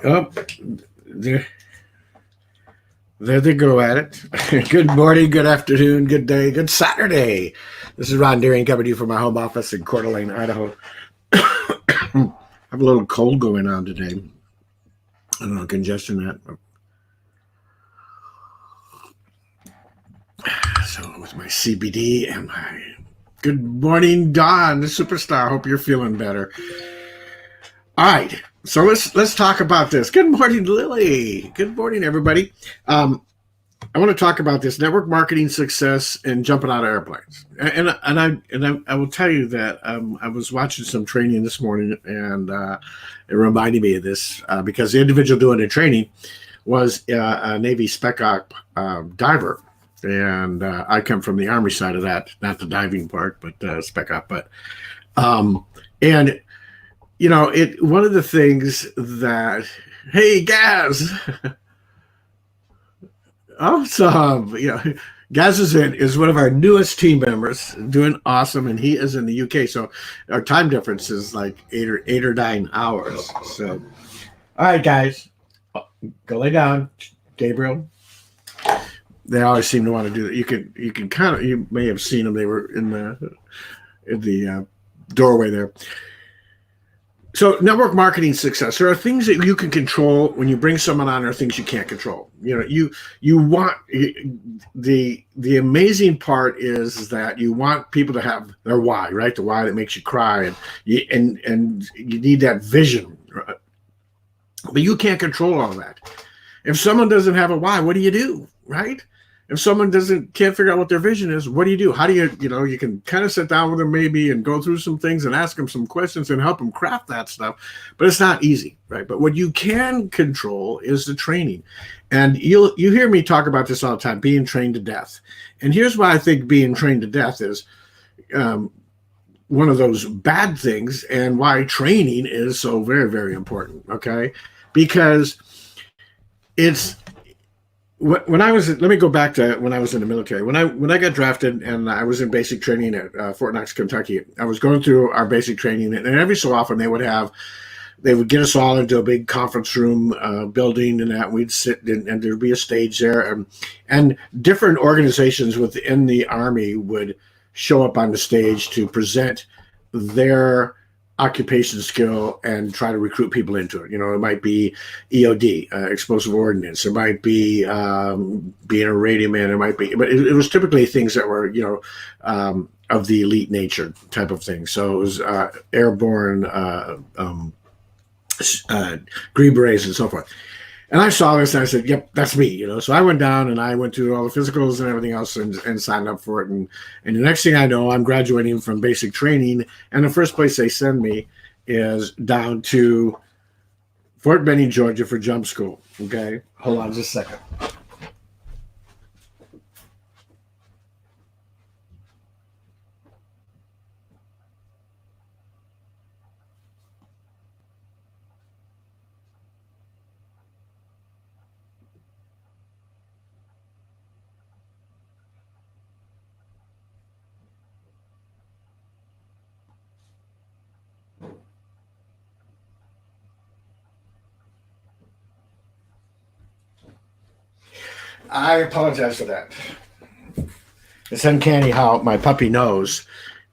Oh, there, there they go at it. Good morning, good afternoon, good day, good Saturday. This is Ron Deering coming to you from my home office in Coeur d'Alene, Idaho. I have a little cold going on today. I don't know, congestion that. So with my CBD and my good morning, Don, the superstar. Hope you're feeling better. All right, so let's talk about this. Good morning, Lily. Good morning, everybody. I want to talk about this network marketing success and jumping out of airplanes. And I will tell you that I was watching some training this morning, and it reminded me of this because the individual doing the training was a Navy Spec Op diver. And I come from the Army side of that, not the diving part, but Spec Op. But and you know, one of the things that, hey, Gaz, awesome. Gaz is one of our newest team members, doing awesome, and he is in the UK. So our time difference is like eight or 9 hours. So, all right, guys, go lay down, Gabriel. They always seem to want to do that. You can kind of, you may have seen them. They were in the doorway there. So network marketing success. There are things that you can control when you bring someone on. There are things you can't control. You want the amazing part is that you want people to have their why, right? The why that makes you cry, and you need that vision, right? But you can't control all that. If someone doesn't have a why, what do you do, right? If someone can't figure out what their vision is, what do you do? How do you can kind of sit down with them maybe and go through some things and ask them some questions and help them craft that stuff. But it's not easy, right? But what you can control is the training. And you hear me talk about this all the time, being trained to death. And here's why I think being trained to death is one of those bad things, and why training is so very, very important, okay? Because it's, when I was, let me go back to when I was in the military. When I got drafted and I was in basic training at Fort Knox, Kentucky, I was going through our basic training, and every so often they would get us all into a big conference room building, and that we'd sit and there'd be a stage there, and different organizations within the Army would show up on the stage to present their occupation skill and try to recruit people into it. It might be EOD, explosive ordnance. It might be being a radio man. It might be, but it was typically things that were, of the elite nature type of thing. So it was airborne, Green Berets and so forth. And I saw this and I said, yep, that's me, So I went down and I went through all the physicals and everything else and signed up for it. And the next thing I know, I'm graduating from basic training. And the first place they send me is down to Fort Benning, Georgia for jump school. Okay. Hold on just a second. I apologize for that. It's uncanny how my puppy knows.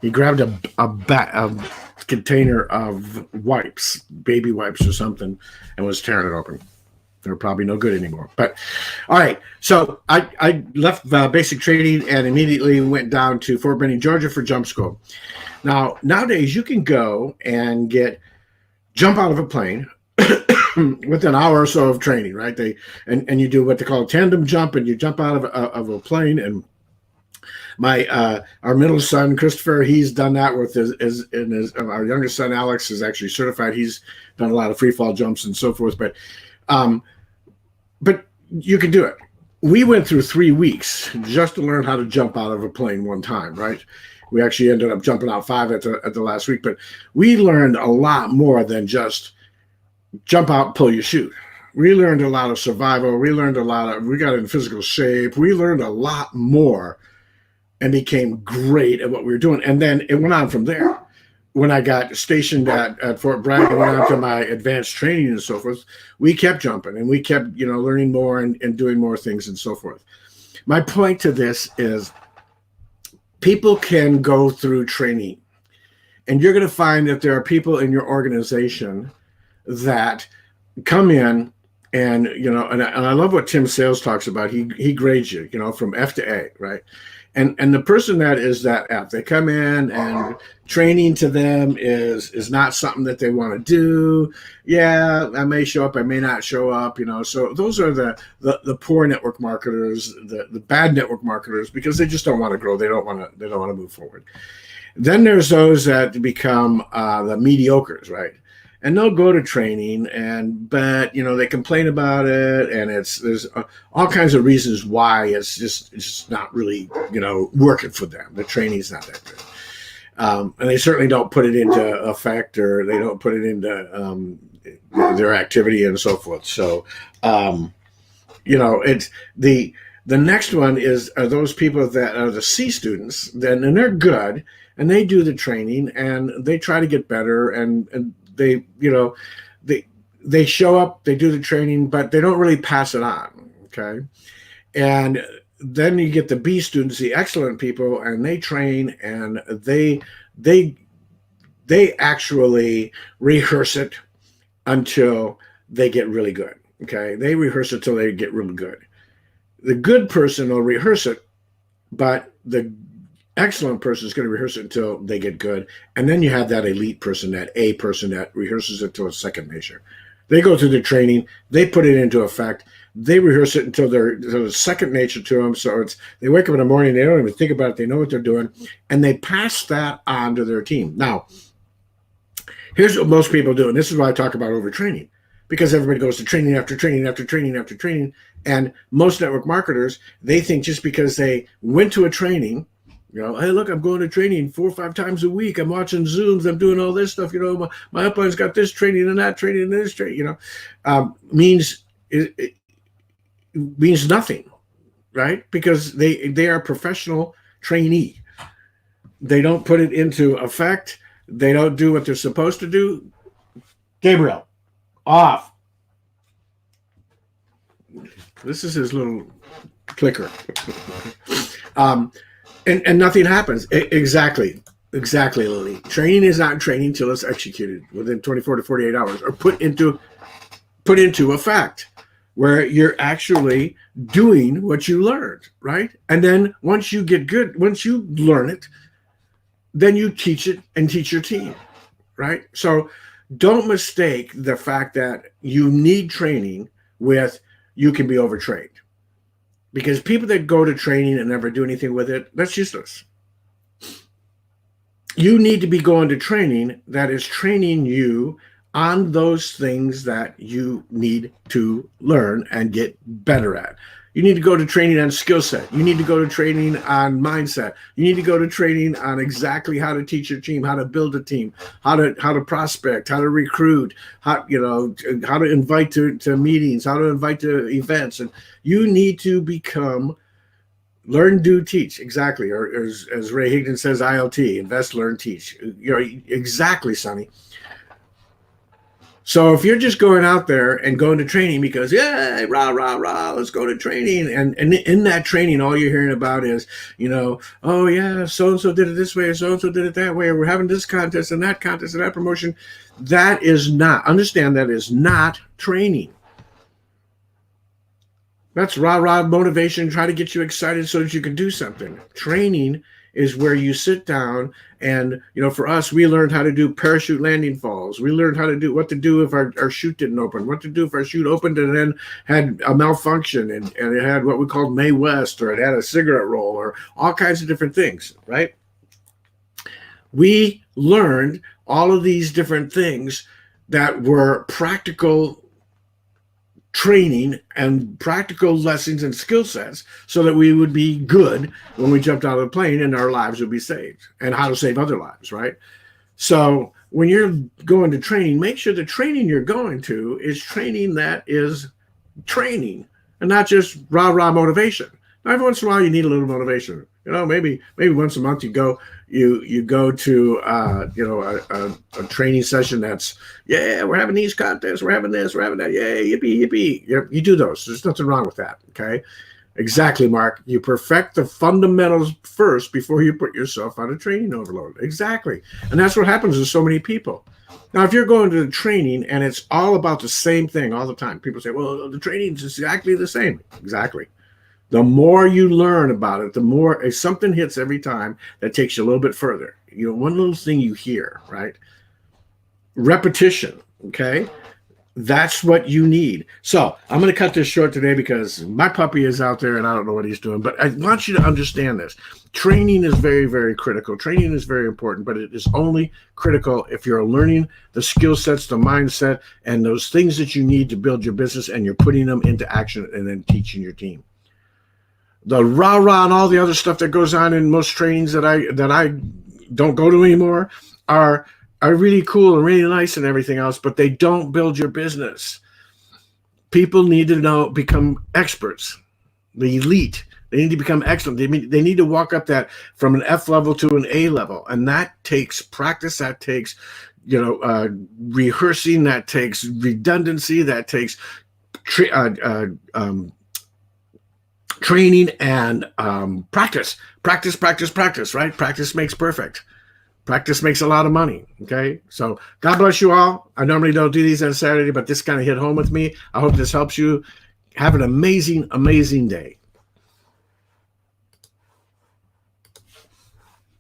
He grabbed a container of wipes, baby wipes or something, and was tearing it open. They're probably no good anymore. But all right, so I left basic training and immediately went down to Fort Benning, Georgia for jump school. Now, nowadays you can go and jump out of a plane with an hour or so of training, right? And you do what they call a tandem jump, and you jump out of a plane. And our middle son Christopher, he's done that with our youngest son Alex is actually certified. He's done a lot of free fall jumps and so forth. But you can do it. We went through 3 weeks just to learn how to jump out of a plane one time, right? We actually ended up jumping out 5 at the last week, but we learned a lot more than just jump out, pull your chute. We learned a lot of survival. We got in physical shape. We learned a lot more and became great at what we were doing. And then it went on from there. when I got stationed at Fort Bragg and went on to my advanced training and so forth, we kept jumping and we kept, learning more and doing more things and so forth. My point to this is people can go through training, and you're going to find that there are people in your organization that come in and, and I love what Tim Sales talks about. He grades you, from F to A, right? And the person that is that F, they come in and training to them is not something that they want to do. Yeah, I may show up, I may not show up, So those are the poor network marketers, the bad network marketers, because they just don't want to grow. They don't want to move forward. Then there's those that become the mediocres, right? And they'll go to training, but they complain about it, and there's all kinds of reasons why it's just not really working for them. The training's not that good, and they certainly don't put it into effect, or they don't put it into their activity and so forth. So, it's the next one are those people that are the C students, and they're good, and they do the training and they try to get better, and they they show up, they do the training, but they don't really pass it on. Okay. And then you get the B students, the excellent people, and they train, and they actually rehearse it until they get really good. Okay. They rehearse it until they get really good. The good person will rehearse it, but the excellent person is going to rehearse it until they get good. And then you have that elite person, that A person that rehearses it till it's second nature. They go through the training, they put it into effect, they rehearse it until it's second nature to them. So they wake up in the morning, they don't even think about it, they know what they're doing, and they pass that on to their team. Now, here's what most people do, and this is why I talk about overtraining, because everybody goes to training after training after training after training, and most network marketers, they think just because they went to a training, hey, look, I'm going to training 4 or 5 times a week. I'm watching Zooms. I'm doing all this stuff. My upline's got this training and that training and this training. Means it means nothing, right? Because they are a professional trainee. They don't put it into effect. They don't do what they're supposed to do. Gabriel, off. This is his little clicker. And nothing happens. Exactly, Lily. Training is not training till it's executed within 24 to 48 hours, or put into effect, where you're actually doing what you learned, right? And then once you get good, once you learn it, then you teach it and teach your team, right? So don't mistake the fact that you need training with you can be overtrained. Because people that go to training and never do anything with it, that's useless. You need to be going to training that is training you on those things that you need to learn and get better at. You need to go to training on skill set. You need to go to training on mindset. You need to go to training on exactly how to teach your team, how to build a team, how to prospect, how to recruit, how to invite to meetings, how to invite to events. And you need to become learn, do, teach. Exactly. Or as Ray Higdon says, ILT, invest, learn, teach. Exactly, Sonny. So if you're just going out there and going to training because, yeah, rah, rah, rah, let's go to training. And in that training, all you're hearing about is, oh, yeah, so-and-so did it this way, or so-and-so did it that way, or we're having this contest and that promotion. That is not training. That's rah, rah motivation, try to get you excited so that you can do something. Training is where you sit down and, for us, we learned how to do parachute landing falls. We learned what to do if our chute didn't open, what to do if our chute opened and then had a malfunction and it had what we called Mae West, or it had a cigarette roll, or all kinds of different things, right? We learned all of these different things that were practical training and practical lessons and skill sets so that we would be good when we jumped out of the plane and our lives would be saved, and how to save other lives, right? So when you're going to training, make sure the training you're going to is training that is training and not just rah-rah motivation. Now, every once in a while you need a little motivation. Maybe once a month you go you go to a training session that's, yeah, we're having these contests, we're having this, we're having that, yeah, yippee yippee. You do those. There's nothing wrong with that. Okay, exactly, Mark. You perfect the fundamentals first before you put yourself on a training overload. Exactly, and that's what happens to so many people. Now, if you're going to the training and it's all about the same thing all the time, people say, well, the training is exactly the same. Exactly. The more you learn about it, the more, if something hits every time, that takes you a little bit further. One little thing you hear, right? Repetition, okay? That's what you need. So I'm going to cut this short today because my puppy is out there and I don't know what he's doing, but I want you to understand this. Training is very, very critical. Training is very important, but it is only critical if you're learning the skill sets, the mindset, and those things that you need to build your business, and you're putting them into action and then teaching your team. The rah-rah and all the other stuff that goes on in most trainings that I don't go to anymore are really cool and really nice and everything else, but they don't build your business. People need to become experts, the elite. They need to become excellent. They need to walk up that from an F level to an A level, and that takes practice. That takes rehearsing. That takes redundancy. That takes training and practice. Practice, right? Practice makes perfect. Practice makes a lot of money. Okay. So God bless you all. I normally don't do these on Saturday, but this kind of hit home with me. I hope this helps you. Have an amazing, amazing day.